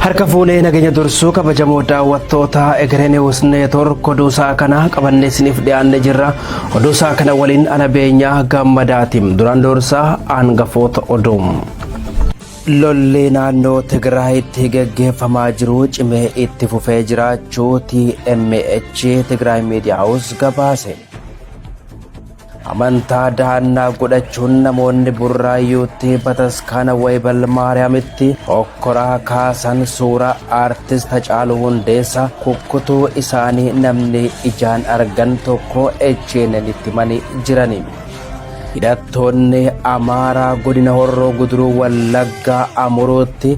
Harka fuulee nageenya dursuu kabajamoo daawwattoota Egereen News Network oduusaa kana qabannee isiniif dhiyaannee jirra. Oduusaa kana waliin ana beenyaa gammadaatiin duraan dursaa hangafoota oduum. Lolli naannoo Tigraayitti gaggeeffamaa jiru cimee itti fufee jiraachuu TMH Tigraay Media House gabaase. Amantaa dahannaa godhachuun namoonni burraayyuutti bataskaana Waybal Maariyaamitti hokkoraa kaasan suura aartist Hacaaluu Hundeessaa kukkutuu isaanii namni ijaan argan tokko HNNitti himanii jirani. Hidhattoonni Amaaraa godina Horroo Guduruu Wallaggaa Amuruutti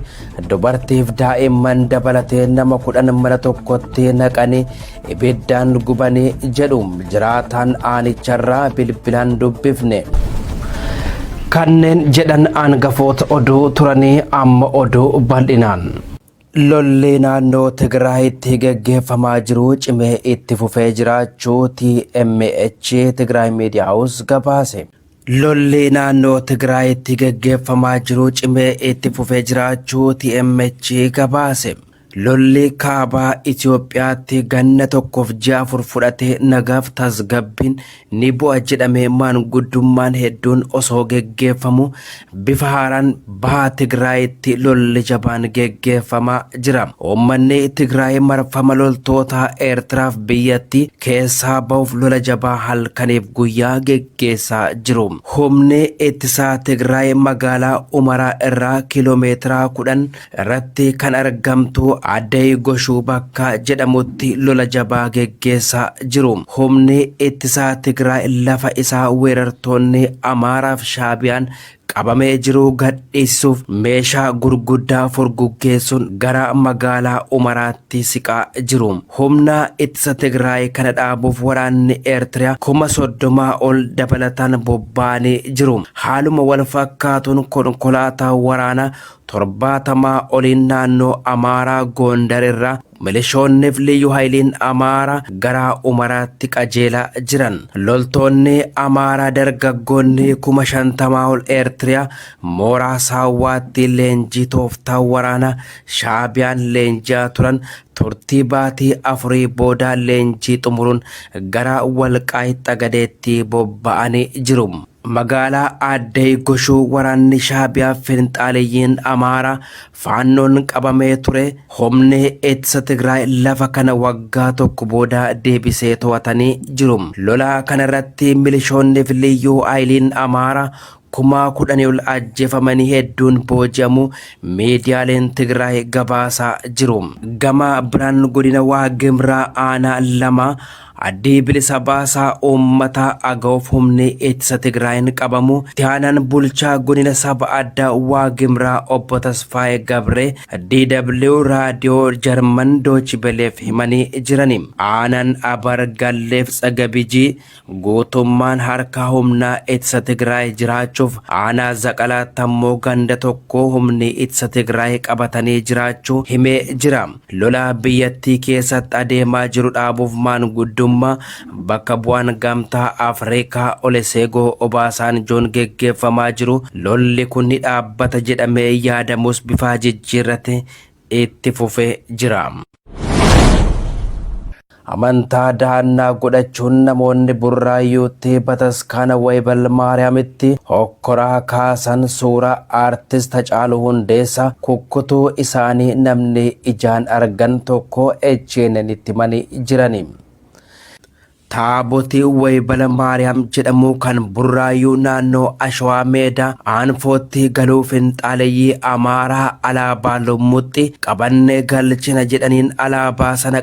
dubartiif daa'imman dabalatee nama 10 mana tokkotti naqanii ibiddaan gubanii jedhu jiraataan aanicharraa bilbilaan dubbifne. Kanneen jedhan hangafoota oduu turanii amma oduu bal'inaan. Lolli naannoo Tigraayitti gaggeeffamaa jiru cimee itti fufee jiraachuu TMH Tigraay Media House gabaase. Lolli naannoo Tigraayitti gaggeeffamaa jiru cimee itti fufee jiraachuu TMH gabaase. Lolli kaabaa Itoophiyaatti ganna tokkoof ji'a 4 fudhatee nagaaf tasgabbiin ni bu'a jedhamee maanguddummaan hedduun osoo gaggeeffamu bifa haaraan baha Tigraayitti lolli jabaan gaggeeffamaa jira. Uummanni Tigraay marfama loltoota Eertiraaf biyyatti keessaa bahuuf lola jabaa halkaniif guyyaa gaggeessaa jiru. Humni ittisaa Tigraay magaalaa Umaraa irraa kiiloomeetira 10 irratti kan argamtu Addee Goshuu bakka jedhamutti lola jabaa gaggeessaa jiru. Humni ittisaa Tigraay lafa isaa weerartoonni Amaaraaf Shaabiyaan qabamee jiru gadhiisuuf meeshaa gurguddaa furguggeessuun gara magaalaa Umaraatti siqaa jiru. Humna ittisa Tigraay kana dhaabuuf waraanni Eertiriyaa 30,000 ol dabalataan bobba'anii jiru. Haaluma wal fakkaatuun konkolaataa waraanaa 70 oliin naannoo Amaaraa Gondar irraa milishoonniif liyyuu hayiliin Amaaraa gara Umaraatti qajeelaa jiran. Loltoonni Amaaraa dargaggoonni 50,000 ol Eertiriyaa mooraa Saawwaatti leenjii tooftaa waraanaa Shaabiyaan leenji'aa turan turtii baatii 4 booda leenjii xumuruun gara Walqaayitti Xagadeetti bobba'anii jiru. Magaalaa Addee Goshuu waraanni Shaabiyaa finxaaliyyiin Amaaraa faannoon qabamee ture. Humni ittisa Tigraay lafa kana waggaa tokko booda deebisee to'atanii jiru. Lola kanarratti milishoonniif liyyuu hayiliin Amaaraa 10,000 ol ajjeefamanii hedduun booji'amu miidiyaaleen Tigraay gabaasaa jiru. Gama biraan godina Waagimraa aanaa 2 addii bilisa baasaa uummata aga'uuf humni ittisa Tigraayin qabamu tiyaanaan bulchaa godina saba addaa Waagimraa obbo Tasfaayee Gabree DW raadiyoo Jarman Doochi Beleef himanii jirani. Aanaan Abargalleef Tsagabijii guutummaan harka humna ittisa Tigraay jiraachuuf aanaa Zaqalaatti ammoo ganda tokko humni ittisa Tigraay qabatanii jiraachuu himee jira. Lola biyyattii keessatti adeemaa jiru dhaabuuf maanguddummaa bakka bu'aan gamtaa Afrikaa Olusegun Obasanjoon gaggeeffamaa jiru. Lolli kun ni dhaabbata jedhamee yaadamus bifa jijjiirrate itti fufee jira. Amantaa dahannaa godhachuun namoonni burraayyuutti bataskaana Waybal Maariyaamitti hokkoraa kaasan suura aartist Hacaaluu Hundeessaa kukkutuu isaanii namni ijaan argan tokko HNNitti himanii jirani. Taaboti Waybal Maariyaam jedhamu kan burraayyuu naannoo Ashawaa Meedaa aanfootti galuu finxaaleyyii Amaaraa alaabaa Lummuxxi qabannee galchina jedhaniin alaabaa sana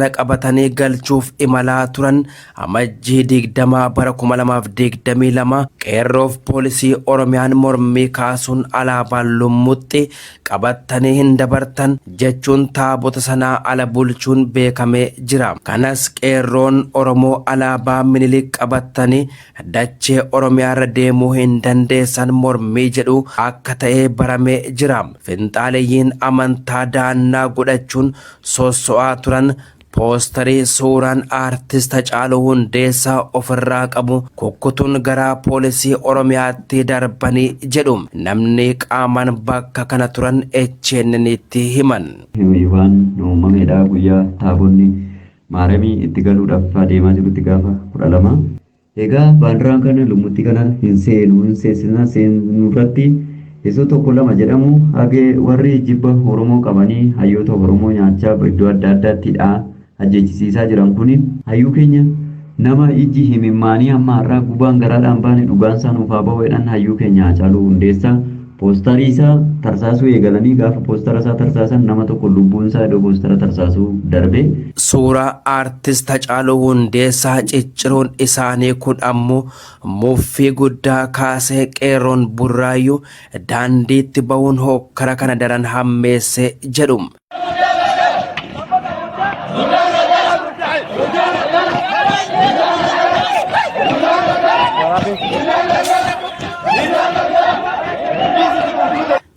qabatanii galchuuf imalaa turan. Amajjii 20 bara 2022 qeerroof poolisii Oromiyaan mormii kaasuun alaabaa Lummuxxi qabatanii hin dabartan jechuun taabota sanaa ala bulchuun beekamee jira. Kanas qeerroon Oromoo alaabaa Minilik qabatanii dachee Oromiyaarra deemuu hin dandeessan mormii jedhu akka ta'e baramee jira. Finxaaleyyiin amantaa dahannaa godhachuun sosso'aa turan poostarii suuraan aartist Hacaaluu Hundeessaa ofirraa qabu kukkutuun gara poolisii Oromiyaatti darbanii jedhu namni qaamaan bakka kana turan ejjennanitti himan. Waan uumameedha guyyaa taabonni maaramii itti galuudhaaf adeemaa jirutti gaafa 12. Egaa baandiraan kana lumutti kana hin seenurratti Yeso tokko lama jedhamu hage warri jibba Oromoo qabanii hayyoota Oromoo nyaachaa iddoo adda addaattiidha ajjeechisiisaa jiran kuni hayyuu keenya nama iji himimmaanii amma har'aa gubaan garaadhaan baane dhugaan isaa nuuf haa ba'uudhaan hayyuu keenya Hacaaluu Hundeessaa poostarii isaa tarsaasuu eegalanii gaafa poostara isaa tarsaasan nama tokko lubbuun isaa iddoo poostara tarsaasuu darbe. Suuraa aartist Hacaaluu Hundeessaa cicciruun isaanii kun ammoo muffii guddaa kaasee qeerroon burraayyuu daandiitti bahuun hokkara kana daran hammeesse jedhu.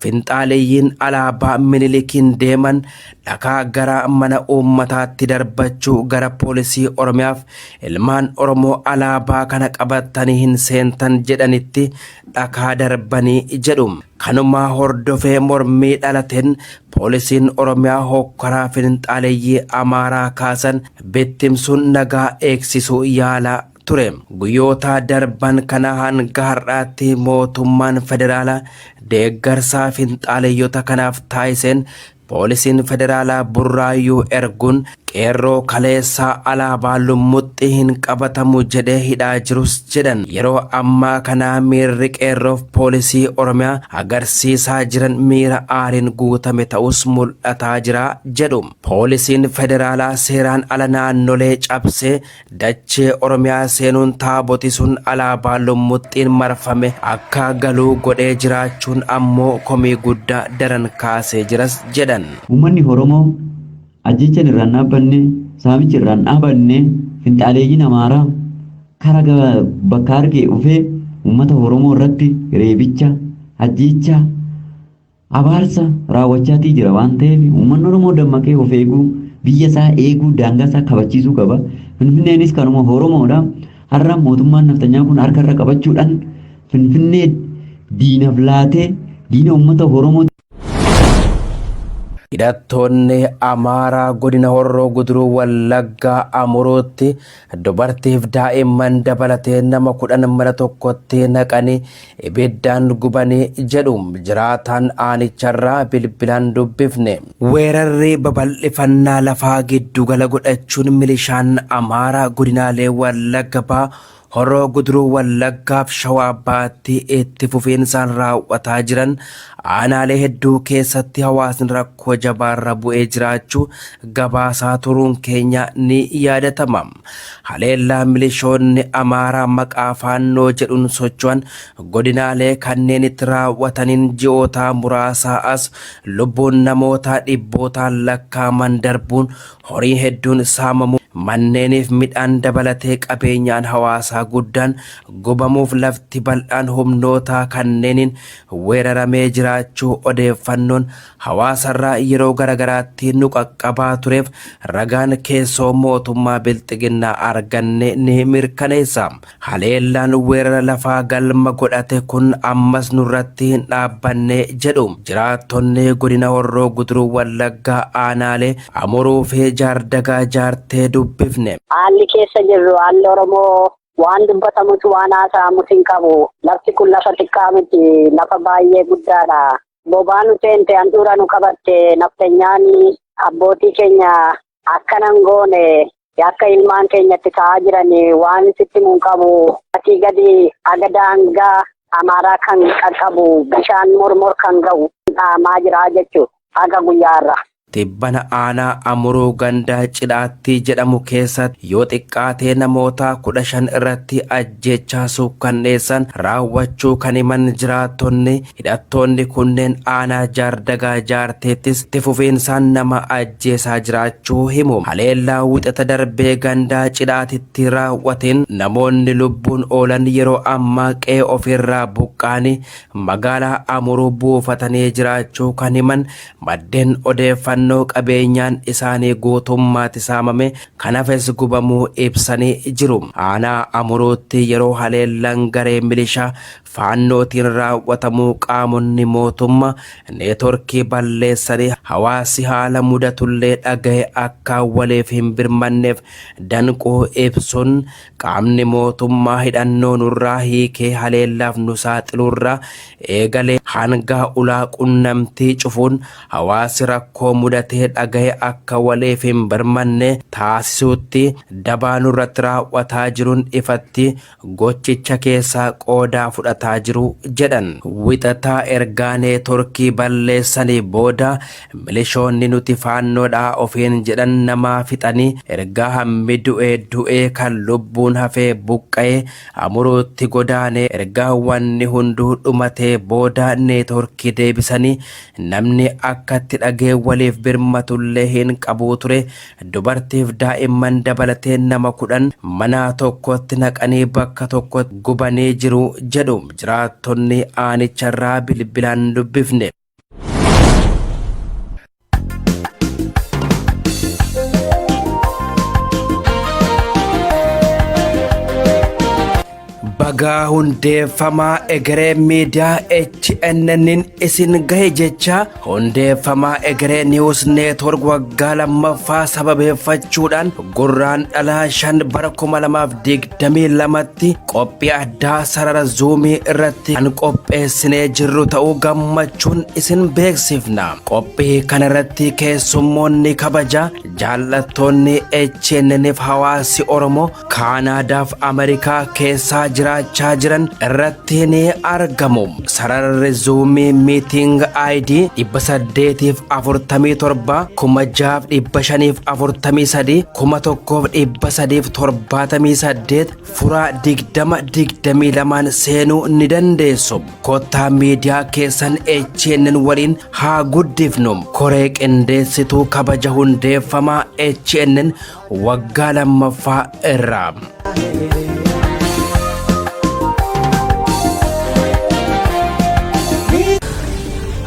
Finxaaleeyyiin alaabaa Minilikiin deeman dhakaa gara mana uummataatti darbachuu gara poolisii Oromiyaaf ilmaan Oromoo alaabaa kana qabatanii hin seentan jedhanitti dhakaa darbanii jedhu. Kanuma hordofee mormii dhalateen poolisiin Oromiyaa hokkaraa finxaaleeyyii Amaaraa kaasan bittimsuun nagaa eegsisuu yaalaa ture. Guyyoota darban kana hanga har'aatti mootummaan federaalaa deeggarsaa finxaaleeyyota kanaaf taasiseen poolisiin federaalaa burraayyuu erguun qeerroo kaleessaa alaabaa lumutti hin qabatamu jedhee hidhaa jirus jedhan. Yeroo ammaa kana miirri qeerroof poolisii Oromiyaa agarsiisaa jiran miira aariin guutame ta'us mul'ataa jira jedhu. Poolisiin federaalaa seeraan ala naannolee cabsee dachee Oromiyaa seenuun taaboti sun alaabaa lumuttiin marfame akka galuu godhee jiraachuun ammoo komii guddaa daran kaasee jiras jedhan. Uummanni Oromoo ajjechaan irraan dhaabbanne saamichi irraan dhaabanne finxaaleeyyiin Amaaraa karaa bakka argee dhufee uummata Oromoo irratti reebicha ajjecha abaarsa raawwachaatii jira waan ta'eef uummanni Oromoo dammaqee of eeguu biyya isaa eeguu daangaa isaa kabachiisuu qaba. Finfinneenis kanuma Oromoodha. Har'a mootummaan naftanyaa kun harka irra qabachuudhaan Finfinnee diinaaf laatee diina uummata Oromoo. Hidhattoonni Amaaraa godina Horroo Guduruu Wallaggaa Amuruutti dubartiif daa'imman dabalatee nama 10 mana tokkotti naqanii ibiddaan gubanii jedhu jiraataan aanicharraa bilbilaan dubbifne. Weerarri babal'ifannaa lafaa giddugala godhachuun milishaan Amaaraa godinaalee Wallagga Bahaa Horroo Guduruu Wallaggaaf Shawaa Bahaatti itti fufiinsaan raawwataa jiran aanaalee hedduu keessatti hawaasni rakkoo jabaarra bu'ee jiraachuu gabaasaa turuun keenya ni yaadatama. Haleellaa milishoonni Amaaraa maqaa faannoo jedhuun socho'an godinaalee kanneen itti raawwataniin ji'oota muraasaa as lubbuun namoota dhibbootaan lakkaaman darbuun horii hedduun saamamu. Manneeniif midhaan dabalatee qabeenyaan hawaasaa guddaan gubamuuf lafti bal'aan humnoota kanneeniin weeraramee jiraachuu odeeffannoon hawaasarraa yeroo garagaraatti nu qaqqabaa tureef ragaan keessoo mootummaa bilxiginnaa arganne ni mirkaneessa. Haleellaan weerara lafaa galma godhate kun ammas nurratti hin dhaabbanne jedhu jiraattonni godina Horroo Guduruu Wallaggaa aanaalee Amuruu fi Jaardagaa jaartee dubbifne. Haalli keessa jirru haalli Oromoo waan dubbatamutu waan haasa'amutu hin qabu. Lafti kun lafa xiqqaa miti, lafa baay'ee guddaadha. Bobaa nu seente handhuura nu qabatte naftanyaan abbootii keenya akkanan goone akka ilmaan keenyatti ta'aa jiran waan sitti mun qabu. Atii gadi agadaangaa Amaaraa kan qaqqabu bishaan mormor kan ga'u dhaamaa jira jechuudha haga guyyaarra. Tibbana aanaa Amuruu gandaa Cidhaatti jedhamu keessatti yoo xiqqaatee namoota 15 irratti ajjechaa suukkanneessan raawwachuu kan himan jiraattonni hidhattoonni kunneen aanaa Jaardagaa jaarteettis itti fufiinsaan nama ajjeesaa jiraachuu himu. Haleellaa wixata darbee gandaa Cidhaatitti raawwateen namoonni lubbuun oolan yeroo ammaa qe'ee ofirraa buqqaanii magaalaa Amuruu buufatanii jiraachuu kan himan maddeen odeeffannoo filannoo qabeenyaan isaanii guutummaatti saamame kan hafes gubamuu ibsanii jiru. Aanaa Amuruutti yeroo haleellaan garee milishaa faannootiin raawwatamuu qaamonni mootummaa neetworkii balleessanii hawaasi haala mudatullee dhagaye akka waliif hin birmanneef danquu ibsuun qaamni mootummaa hidhannoo nurraa hiikee haleellaaf nu saaxilurraa eegalee hanga ulaa qunnamtii cufuun hawaasi rakkoo mudatee dhagaye akka waliif hin birmanne taasisuutti dabaanuu irratti raawwataa jiruun ifatti gochicha keessaa qoodaa fudhataa jiru jedhan. Wixataa ergaa neetworkii balleessanii booda milishoonni nuti faannoodhaa ofiin jedhan namaa fixanii ergaa hammi du'ee kan lubbuun hafee buqqa'ee Amuruutti godaanee ergaa wanni hunduu dhumatee booda neetworkii deebisanii namni akkatti dhagee waliif birmatullee hin qabu ture. Dubartiif daa'imman dabalatee nama 10 mana tokkotti naqanii bakka tokkotti gubanii jiru jedhu jiraattonni aanicharraa bilbilaan dubbifne. Bagaa hundeeffamaa egeree miidiyaa HNN'n isin gahe jecha hundeeffamaa egeree niwus neetwork waggaa lammaffaa sababeeffachuudhaan gurraan dhalaa 5 bara 2022tti qophii addaa sarara zuumii irratti kan qopheessinee jirru ta'uu gammachuun isin beeksifna. Qophii kana irratti keessummoonni kabaja jaallattoonni HNN'f hawaasi Oromoo Kaanaadaaf Ameerikaa keessaa jiraachaa jiran irratti ni argamu. Sararri zuumii miiting ID 847 6543 1378 furaa 2022 seenuu ni dandeessu. Kottaa miidiyaa keessan HNN waliin haa guddifnu. Koree qindeessituu kabaja hundeeffamaa HNN waggaa lammaffaa irraa.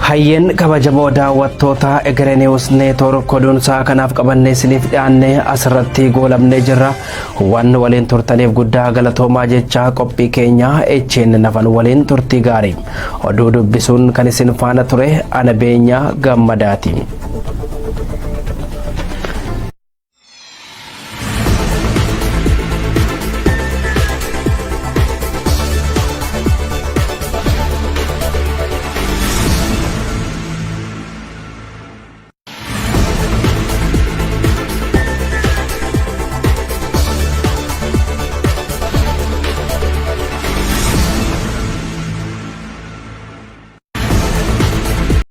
Hayyen kabajamoo daawwattoota egeree niwus neetwork koduunsaa kanaaf qabannee isiniif dhiyaannee asirratti goolabnee jirra. Waan waliin turtaniif guddaa galatoomaa jecha qophii keenya HNN afaan waliin turtii gaarii oduu dubbisuun kan isin faana ture ana beenyaa gammadaati.